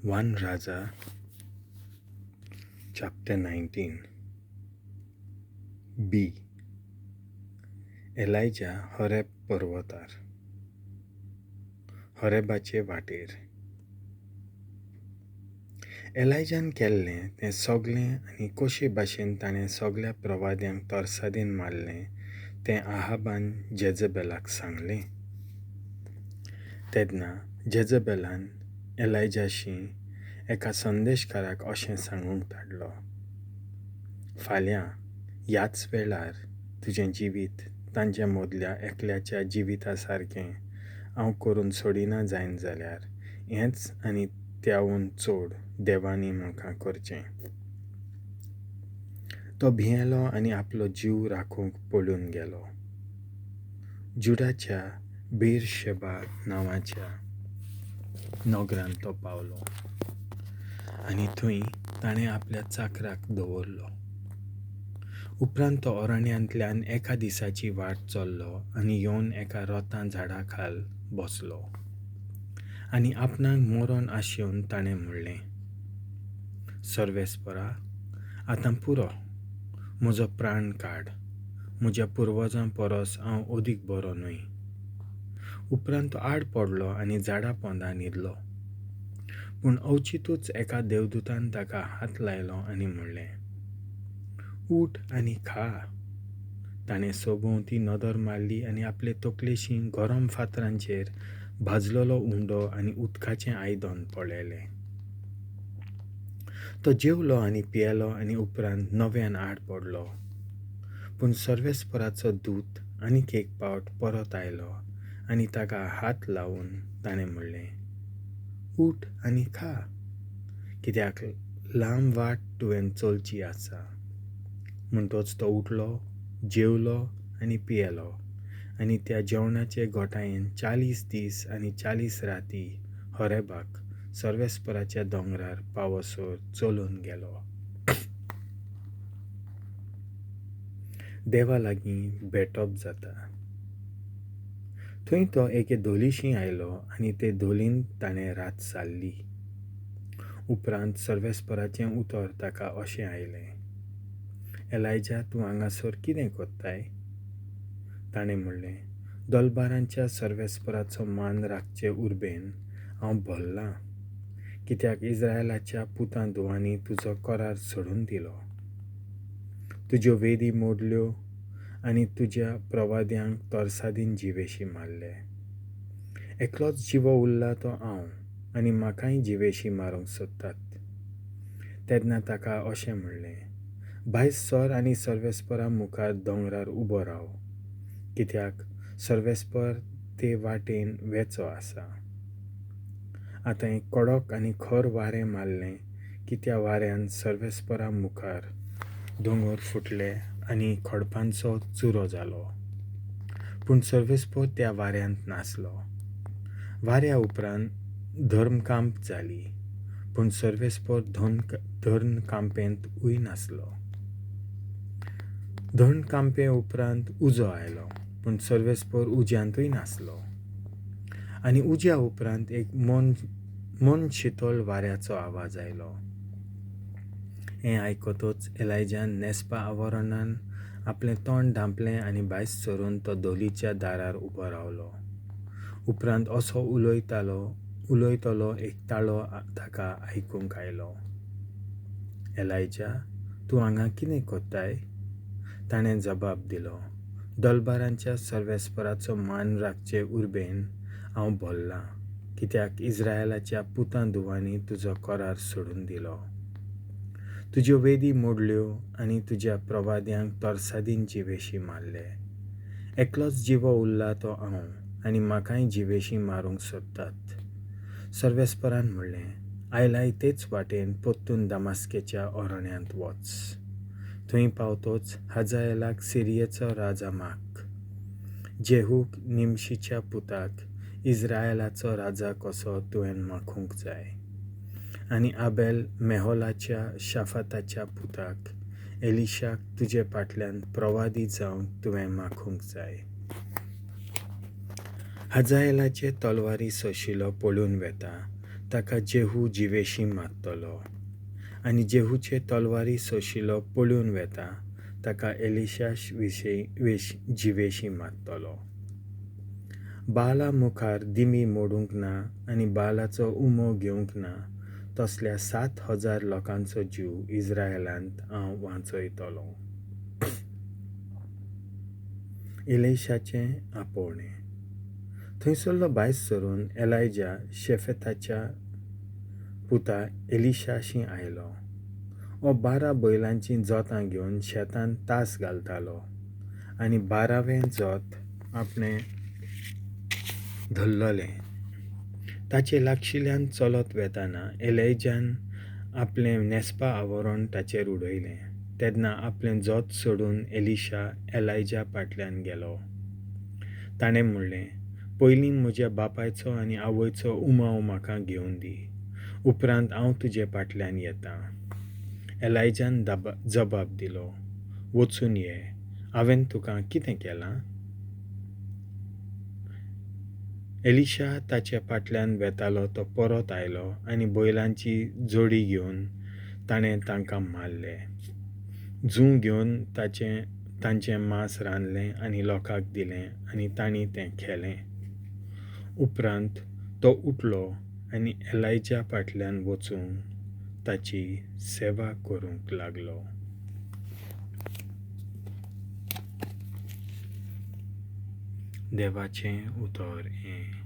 1 Raza chapter 19. B. Elija Horeb porvotar. Horebaचे वाटेर. एलायजान केल्लें तें सगळें आनी कशे भाशेन ताणें सगळ्या प्रवाद्यांक तोरसादीन मारलें तें आहाबान जेजबेलाक सांगलें. तेन्ना जेजबेलान एलायजाशी एका संदेशकाराक अशें सांगूंक धाडलो. फाल्यां ह्याच वेळार तुजें जिवीत तांच्या मदल्या एकल्याच्या जिविता सारकें हांव करून सोडिना जायन जाल्यार हेंच आनी त्याहून चड देवानी म्हाका करचें. तो bhielo आनी आपलो जीव राखूंक पळून गेलो. जुडाच्या Beersheba नांवाच्या नोग्रांत तो पावलो आनी थंय ताणें आपल्या चाकराक दवरलो. उपरांत तो अरण्यांतल्यान एका दिसाची वाट चल्लो आनी येवन एका रोतां झाडा खाल बसलो. आनी आपणाक मरण आशेवन ताणें म्हणलें, सर्वेस्परा, आतां पुरो, म्हजो प्राण काड. म्हज्या पुर्वजां परस हांव अदीक बरो न्हय. उपरांत तो आड पडलो आनी झाडा पोंदा न्हिदलो. पूण अवचितूच एका देवदूतान ताका हात लायलो आनी म्हणलें, उठ आनी खा. ताणें सोबोवती नदर मारली आनी आपले तकलेशी गरम फातरांचेर भाजलेलो उंडो आनी उदकाचें आयदन पळयलें. तो जेवलो आनी पियेलो आनी उपरांत नव्यान आड पडलो. पूण सर्वेस्पराचो दूत आनीक एक पावट परत आयलो आनी ताका हात लावन ताणें म्हणलें, उठ आनी खा, कित्याक लांब वाट तुवें चलची आसा. म्हणटच तो उठलो, जेवलो आनी पियेलो आनी त्या जेवणाचे घोटायेन 40 दीस आनी 40 राती होरेबाक सर्वेस्पराच्या दोंगरार पावसोर चलून गेलो. देवा लागीं भेटप जाता. थंय तो एके धोलीशी आयलो आनी ते धोलीन ताणें रात सारली. उपरांत सर्वेस्पराचें उतर ताका अशें आयलें, एलायजा, तूं हांगासर कितें कोत्ताय? ताणें म्हणलें, दोलबारांच्या सर्वेस्पराचो मान राखचे उर्बेन हांव भल्लां, कित्याक इस्रायलाच्या पुतां धुवांनी तुजो कोरार सोडून दिलो. तुज्यो वेदी मोडल्यो आनी तुज्या प्रवाद्यांक तोरसादीन जिवेशी मारले. एकलोच जिवो उरला तो हांव आनी म्हाकाय जिवेशी मारूंक सोदतात. तेन्ना ताका अशें म्हणलें, भायर सर आनी सर्वेस्परा मुखार दोंगरार उबो राव, कित्याक सर्वेस्पर ते वाटेन वेचो आसा. आतां एक कडक आनी खर वारें मारलें की त्या वाऱ्यान सर्वेस्परा मुखार दोंगर फुटले आनी खडपांचो चुरो जालो. पूण सर्वेस्पर त्या वाऱ्यांत नासलो. वाऱ्या उपरांत धर्मकांप जाली, पूण सर्वेस्पर धर्मकांपेंत उय नासलो. धर्मकांपे उपरांत उजो आयलो, पूण सर्वेस्पर उज्यांतूय नासलो. आनी उज्या उपरांत एक मन शितळ वाऱ्याचो आवाज आयलो. हें आयकतच एलायजान नेस्पा आवरणान आपलें तोंड धांपलें आनी भायर सरून तो धोलीच्या दारार उबो रावलो. उपरांत असो उलयतलो एक ताळो ताका आयकूंक आयलो. एलायजा, तूं हांगा कितें कोत्ताय? ताणें जबाब दिलो, दोलबारांच्या सर्वेस्पराचो मान राखचे उर्बेन हांव भल्लां, कित्याक इस्रायलाच्या पुतां धुवांनी तुजो कोरार सोडून दिलो. तुज्यो वेदी मोडल्यो आनी तुज्या प्रवाद्यांक तोरसादीन जिवेशी मारले. एकलोच जिवो उरला तो हांव आनी म्हाकाय जिवेशी मारूंक सोदतात. सर्वेस्परान म्हणलें, आयलाय तेच वाटेन पोत्तून दामास्केच्या अरण्यांत वच. थंय पावतोच हाजायलाक सिरियेचो राजा माग. जेहूक निमशीच्या पुताक इस्रायलाचो राजा कसो तुवें माखूंक जाय. आनी आबेल मेहोलाच्या शाफाताच्या पुताक एलिशाक तुजे फाटल्यान प्रवादी जावन तुवें माखूंक जाय. हाजायलाचे तलवारी सोशिलो पळून वेता ताका जेहू जिवेशी मारतलो. आनी जेहूचे तलवारी सोशिलो पळून वेता ताका एलिशा जिवेशी मारतलो. बाला मुखार दिमी मोडूंक ना आनी बालाचो उमो घेवंक ना तसल्या 7,000 लोकांचो जीव इस्रायेलांत हांव वाचयतलो. एलिशाचें आपोवणें. थंयसरलो भायर सरून एलायजा शेफेताच्या पुता एलिशाशी आयलो. हो 12 बैलांची जोतां घेवन शेतान तास घालतालो आनी 12वें जोत आपणें धरलोलें. ताचे लागशिल्ल्यान चलत वेताना एलायजान आपलें न्हेसपा आवरण ताचेर उडयलें. तेन्ना आपलें जोत सोडून एलिशा एलायजा फाटल्यान गेलो. ताणें म्हणलें, पयलीं म्हज्या बापायचो आनी आवयचो उमाव म्हाका घेवन दी, उपरांत हांव तुजे फाटल्यान येतां. एलायजान जबाब दिलो, वचून ये, हांवें तुका कितें केलां? एलिशा ताचे फाटल्यान वेतालो तो परत आयलो आनी बैलांची जोडी घेवन ताणें तांकां मारलें. जूं घेवन तांचें मांस रांदलें आनी लोकांक दिलें आनी तांणी तें खेलें. उपरांत तो उठलो आनी एलायजा फाटल्यान वचून ताची सेवा करूंक लागलो. देवाचें उतर हें.